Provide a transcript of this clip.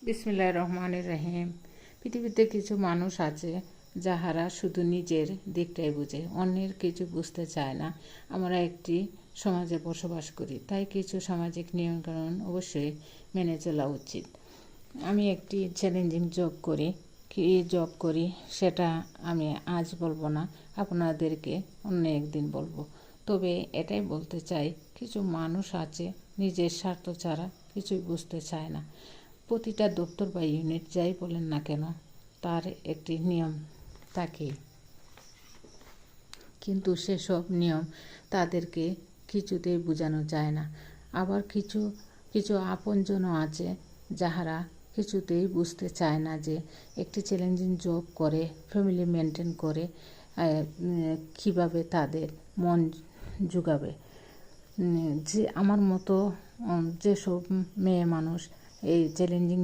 বিসমিল্লাহির রহমানির রহিম। পৃথিবীতে কিছু মানুষ আছে যাহারা শুধু নিজের দিকটাই বুঝে, অন্যের কিছু বুঝতে চায় না। আমরা একটি সমাজে বসবাস করি, তাই কিছু সামাজিক নিয়মকানুন অবশ্যই মেনে চলা উচিত। আমি একটি চ্যালেঞ্জিং জব করি। কী জব করি সেটা আমি আজ বলবো না, আপনাদেরকে অন্য একদিন বলবো। তবে এটাই বলতে চাই, কিছু মানুষ আছে নিজের স্বার্থ ছাড়া কিছুই বুঝতে চায় না। প্রতিটা দপ্তর বা ইউনিট যাই বলেন না কেন, তার একটি নিয়ম থাকে, কিন্তু সেসব নিয়ম তাদেরকে কিছুতেই বোঝানো যায় না। আবার কিছু কিছু আপনজনও আছে যাহারা কিছুতেই বুঝতে চায় না যে একটি চ্যালেঞ্জিং জব করে ফ্যামিলি মেনটেন করে কীভাবে তাদের মন জুগাবে। যে আমার মতো যেসব মেয়ে মানুষ এই চ্যালেঞ্জিং